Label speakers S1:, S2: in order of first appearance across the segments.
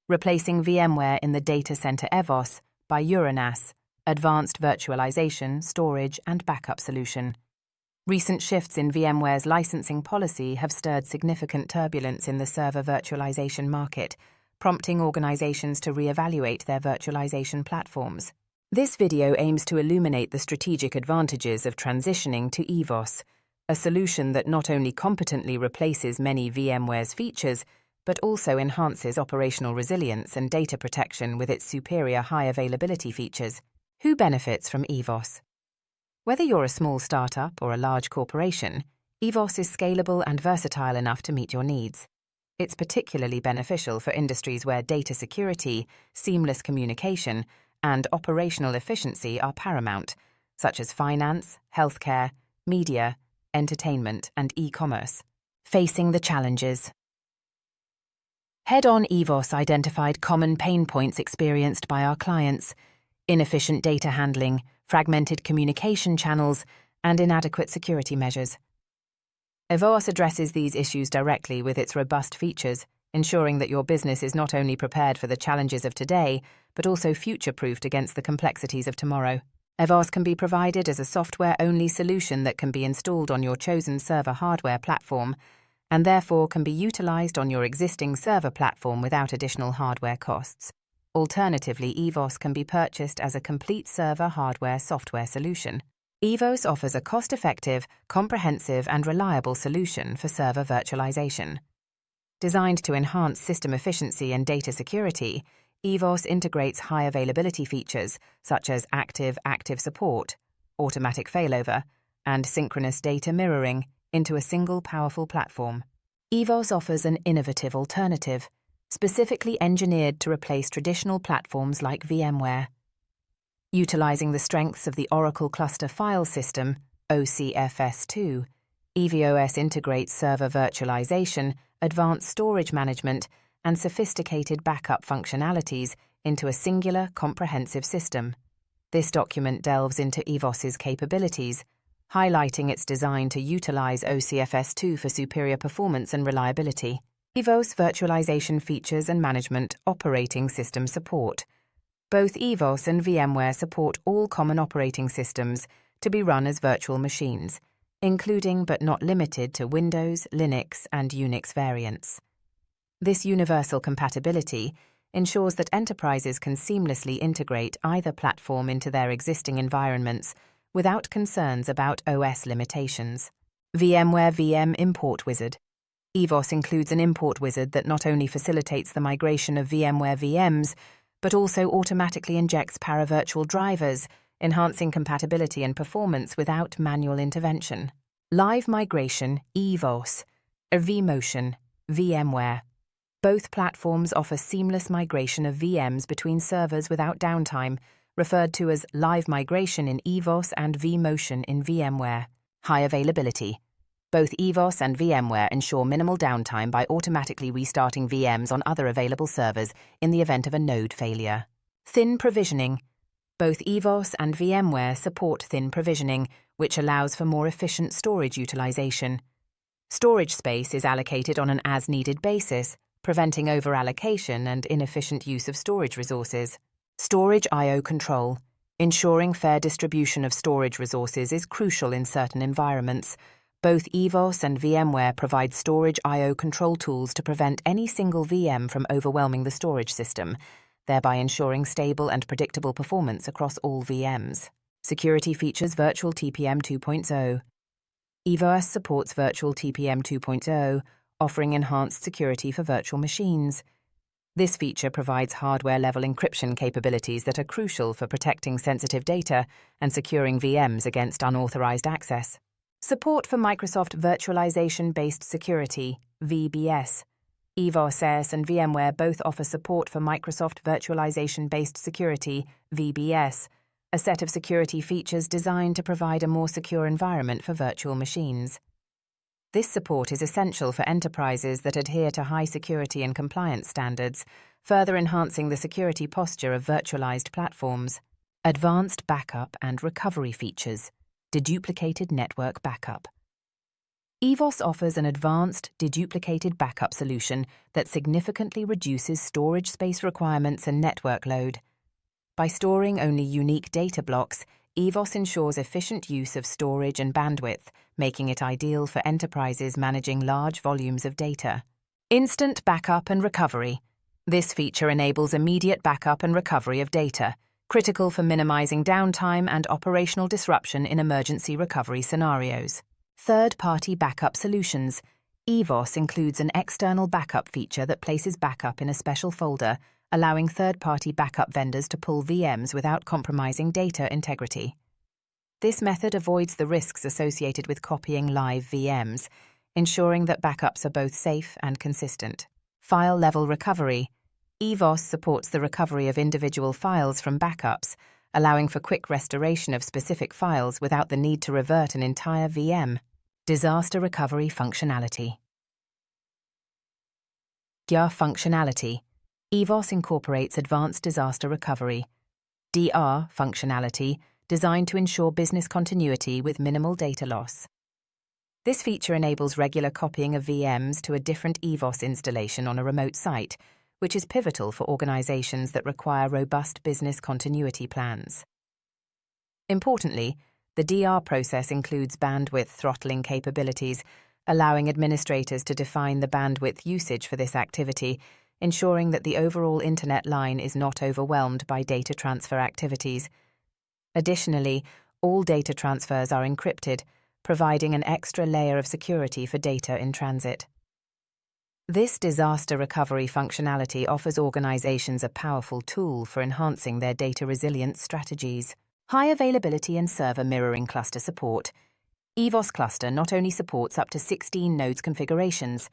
S1: replacing VMware in the data center eEVOS by euroNAS, advanced virtualization, storage, and backup solution. Recent shifts in VMware's licensing policy have stirred significant turbulence in the server virtualization market, prompting organizations to reevaluate their virtualization platforms. This video aims to illuminate the strategic advantages of transitioning to eEVOS, a solution that not only competently replaces many VMware's features, but also enhances operational resilience and data protection with its superior high availability features. Who benefits from eEVOS? Whether you're a small startup or a large corporation, eEVOS is scalable and versatile enough to meet your needs. It's particularly beneficial for industries where data security, seamless communication, and operational efficiency are paramount, such as finance, healthcare, media, entertainment, and e-commerce. Facing the challenges. Head-on eEVOS identified common pain points experienced by our clients: inefficient data handling, fragmented communication channels, and inadequate security measures. eEVOS addresses these issues directly with its robust features, ensuring that your business is not only prepared for the challenges of today, but also future-proofed against the complexities of tomorrow. eEVOS can be provided as a software-only solution that can be installed on your chosen server hardware platform, and therefore can be utilized on your existing server platform without additional hardware costs. Alternatively, eEVOS can be purchased as a complete server hardware software solution. eEVOS offers a cost-effective, comprehensive, and reliable solution for server virtualization. Designed to enhance system efficiency and data security, eEVOS integrates high availability features such as active support, automatic failover, and synchronous data mirroring into a single powerful platform. eEVOS offers an innovative alternative, specifically engineered to replace traditional platforms like VMware. Utilizing the strengths of the Oracle Cluster File System, OCFS2, eEVOS integrates server virtualization, advanced storage management, and sophisticated backup functionalities into a singular, comprehensive system. This document delves into eEVOS's capabilities, highlighting its design to utilize OCFS2 for superior performance and reliability. eEVOS virtualization features and management operating system support. Both eEVOS and VMware support all common operating systems to be run as virtual machines, including but not limited to Windows, Linux, and Unix variants. This universal compatibility ensures that enterprises can seamlessly integrate either platform into their existing environments without concerns about OS limitations. VMware VM Import Wizard. eEVOS includes an import wizard that not only facilitates the migration of VMware VMs, but also automatically injects paravirtual drivers, enhancing compatibility and performance without manual intervention. Live Migration eEVOS, or vMotion, VMware. Both platforms offer seamless migration of VMs between servers without downtime, referred to as live migration in eEVOS and vMotion in VMware. High availability. Both eEVOS and VMware ensure minimal downtime by automatically restarting VMs on other available servers in the event of a node failure. Thin provisioning. Both eEVOS and VMware support thin provisioning, which allows for more efficient storage utilization. Storage space is allocated on an as-needed basis, preventing over-allocation and inefficient use of storage resources. Storage I/O control. Ensuring fair distribution of storage resources is crucial in certain environments. Both eEVOS and VMware provide storage I/O control tools to prevent any single VM from overwhelming the storage system, thereby ensuring stable and predictable performance across all VMs. Security features Virtual TPM 2.0. eEVOS supports Virtual TPM 2.0, offering enhanced security for virtual machines. This feature provides hardware-level encryption capabilities that are crucial for protecting sensitive data and securing VMs against unauthorized access. Support for Microsoft Virtualization-Based Security, VBS. eEVOS and VMware both offer support for Microsoft Virtualization-Based Security, VBS, a set of security features designed to provide a more secure environment for virtual machines. This support is essential for enterprises that adhere to high security and compliance standards, further enhancing the security posture of virtualized platforms. Advanced backup and recovery features. Deduplicated network backup. eEVOS offers an advanced, deduplicated backup solution that significantly reduces storage space requirements and network load. By storing only unique data blocks, eEVOS ensures efficient use of storage and bandwidth, making it ideal for enterprises managing large volumes of data. Instant backup and recovery. This feature enables immediate backup and recovery of data, critical for minimizing downtime and operational disruption in emergency recovery scenarios. Third-party backup solutions. eEVOS includes an external backup feature that places backup in a special folder, allowing third-party backup vendors to pull VMs without compromising data integrity. This method avoids the risks associated with copying live VMs, ensuring that backups are both safe and consistent. File-level recovery. eEVOS supports the recovery of individual files from backups, allowing for quick restoration of specific files without the need to revert an entire VM. Disaster recovery functionality. DR functionality. eEVOS incorporates advanced disaster recovery (DR) functionality designed to ensure business continuity with minimal data loss. This feature enables regular copying of VMs to a different eEVOS installation on a remote site, which is pivotal for organizations that require robust business continuity plans. Importantly, the DR process includes bandwidth throttling capabilities, allowing administrators to define the bandwidth usage for this activity, ensuring that the overall internet line is not overwhelmed by data transfer activities. Additionally, all data transfers are encrypted, providing an extra layer of security for data in transit. This disaster recovery functionality offers organizations a powerful tool for enhancing their data resilience strategies. High availability and server mirroring cluster support. eEVOS cluster not only supports up to 16 nodes configurations,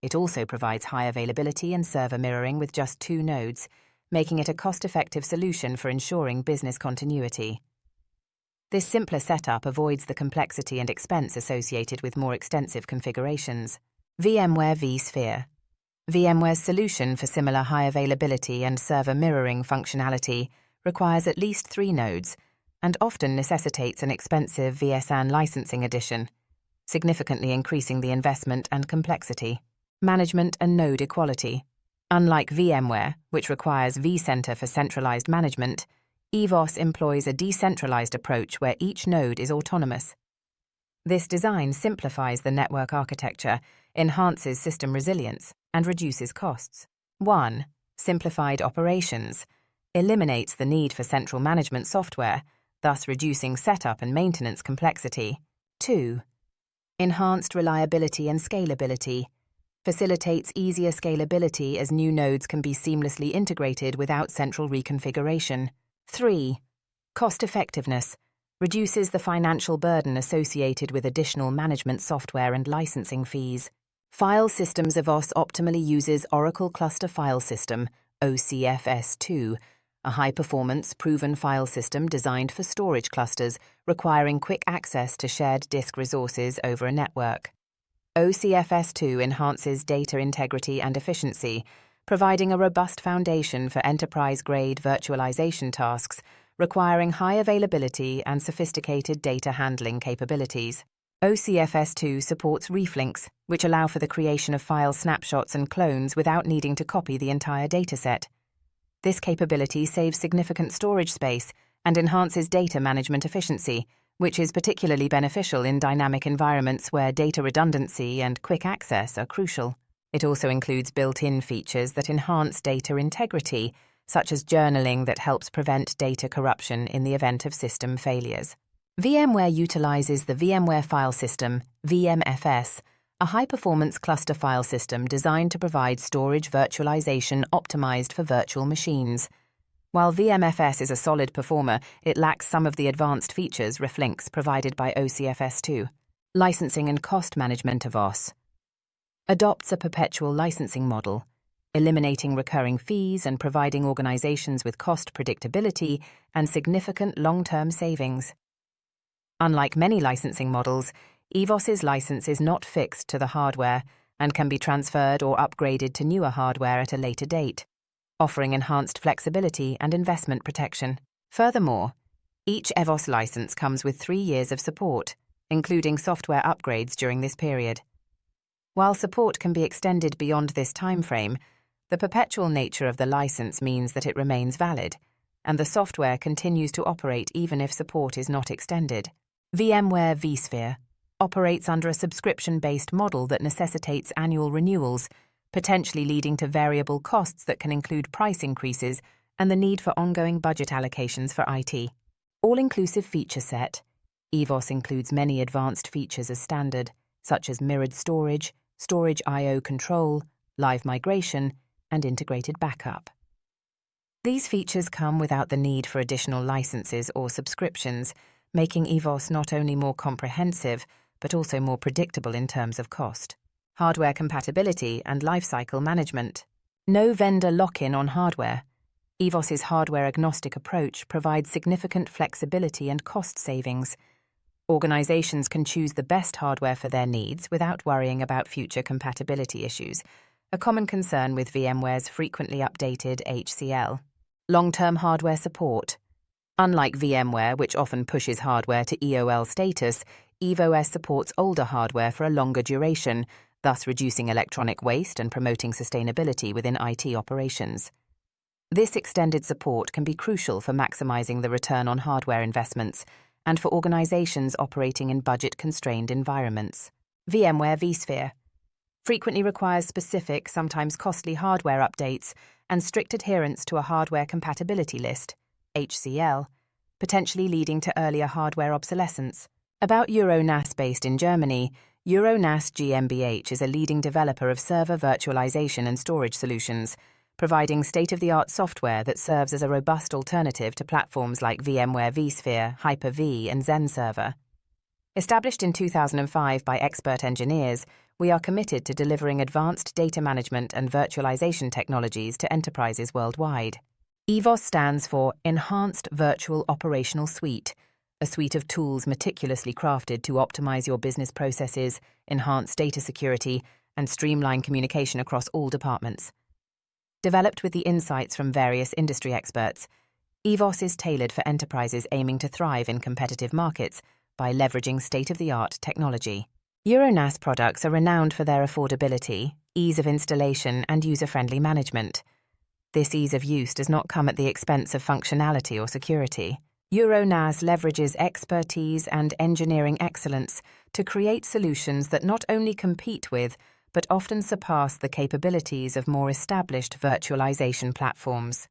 S1: it also provides high availability and server mirroring with just 2 nodes, making it a cost-effective solution for ensuring business continuity. This simpler setup avoids the complexity and expense associated with more extensive configurations. VMware vSphere. VMware's solution for similar high availability and server mirroring functionality requires at least 3 nodes, and often necessitates an expensive vSAN licensing addition, significantly increasing the investment and complexity. Management and node equality. Unlike VMware, which requires vCenter for centralized management, eEVOS employs a decentralized approach where each node is autonomous. This design simplifies the network architecture, enhances system resilience, and reduces costs. 1. Simplified operations. Eliminates the need for central management software, thus reducing setup and maintenance complexity. 2. Enhanced reliability and scalability. Facilitates easier scalability as new nodes can be seamlessly integrated without central reconfiguration. 3. Cost-effectiveness. Reduces the financial burden associated with additional management software and licensing fees. File Systems eEVOS optimally uses Oracle Cluster File System, OCFS2, a high-performance, proven file system designed for storage clusters requiring quick access to shared disk resources over a network. OCFS2 enhances data integrity and efficiency, providing a robust foundation for enterprise-grade virtualization tasks requiring high availability and sophisticated data handling capabilities. OCFS2 supports reflinks, which allow for the creation of file snapshots and clones without needing to copy the entire dataset. This capability saves significant storage space and enhances data management efficiency, which is particularly beneficial in dynamic environments where data redundancy and quick access are crucial. It also includes built-in features that enhance data integrity, such as journaling that helps prevent data corruption in the event of system failures. VMware utilizes the VMware File System, VMFS, a high-performance cluster file system designed to provide storage virtualization optimized for virtual machines. While VMFS is a solid performer, it lacks some of the advanced features reflinks provided by OCFS2. Licensing and cost management eEVOS adopts a perpetual licensing model, eliminating recurring fees and providing organizations with cost predictability and significant long-term savings. Unlike many licensing models, eEVOS's license is not fixed to the hardware and can be transferred or upgraded to newer hardware at a later date, offering enhanced flexibility and investment protection. Furthermore, each eEVOS license comes with 3 years of support, including software upgrades during this period. While support can be extended beyond this timeframe, the perpetual nature of the license means that it remains valid, and the software continues to operate even if support is not extended. VMware vSphere operates under a subscription-based model that necessitates annual renewals, potentially leading to variable costs that can include price increases and the need for ongoing budget allocations for IT. All-inclusive feature set. eEVOS includes many advanced features as standard, such as mirrored storage, storage I/O control, live migration, and integrated backup. These features come without the need for additional licenses or subscriptions, making eEVOS not only more comprehensive, but also more predictable in terms of cost. Hardware compatibility and lifecycle management. No vendor lock-in on hardware. eEVOS's hardware-agnostic approach provides significant flexibility and cost savings. Organizations can choose the best hardware for their needs without worrying about future compatibility issues, a common concern with VMware's frequently updated HCL. Long-term hardware support. Unlike VMware, which often pushes hardware to EOL status, eEVOS supports older hardware for a longer duration, thus reducing electronic waste and promoting sustainability within IT operations. This extended support can be crucial for maximizing the return on hardware investments and for organizations operating in budget-constrained environments. VMware vSphere frequently requires specific, sometimes costly hardware updates and strict adherence to a hardware compatibility list, HCL, potentially leading to earlier hardware obsolescence. About euroNAS based in Germany, euroNAS GmbH is a leading developer of server virtualization and storage solutions, providing state-of-the-art software that serves as a robust alternative to platforms like VMware vSphere, Hyper-V, and XenServer. Established in 2005 by expert engineers, we are committed to delivering advanced data management and virtualization technologies to enterprises worldwide. eEVOS stands for Enhanced Virtual Operational Suite, a suite of tools meticulously crafted to optimize your business processes, enhance data security, and streamline communication across all departments. Developed with the insights from various industry experts, eEVOS is tailored for enterprises aiming to thrive in competitive markets by leveraging state-of-the-art technology. euroNAS products are renowned for their affordability, ease of installation, and user-friendly management. This ease of use does not come at the expense of functionality or security. euroNAS leverages expertise and engineering excellence to create solutions that not only compete with, but often surpass the capabilities of more established virtualization platforms.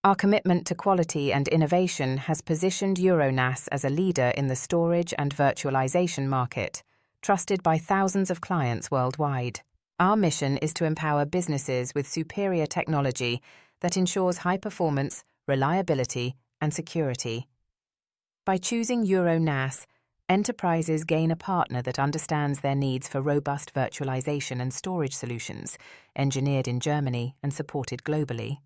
S1: Our commitment to quality and innovation has positioned euroNAS as a leader in the storage and virtualization market, trusted by thousands of clients worldwide. Our mission is to empower businesses with superior technology that ensures high performance, reliability, and security. By choosing euroNAS, enterprises gain a partner that understands their needs for robust virtualization and storage solutions, engineered in Germany and supported globally.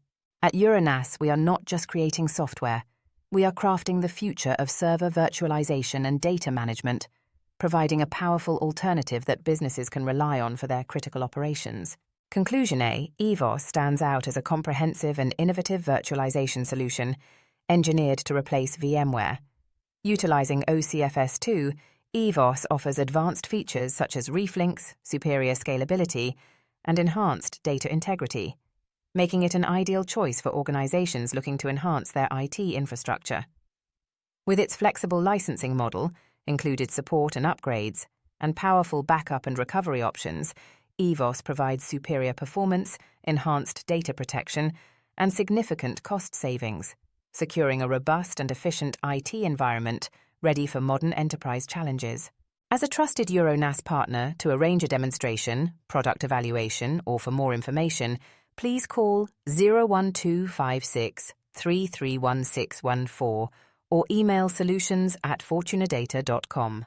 S1: At euroNAS, we are not just creating software, we are crafting the future of server virtualization and data management, providing a powerful alternative that businesses can rely on for their critical operations. Conclusion A, eEVOS stands out as a comprehensive and innovative virtualization solution engineered to replace VMware. Utilizing OCFS2, eEVOS offers advanced features such as reflinks, superior scalability, and enhanced data integrity, making it an ideal choice for organizations looking to enhance their IT infrastructure. With its flexible licensing model, included support and upgrades, and powerful backup and recovery options, eEVOS provides superior performance, enhanced data protection, and significant cost savings, securing a robust and efficient IT environment ready for modern enterprise challenges. As a trusted euroNAS partner, to arrange a demonstration, product evaluation, or for more information, please call 01256 331614 or email solutions@fortunadata.com.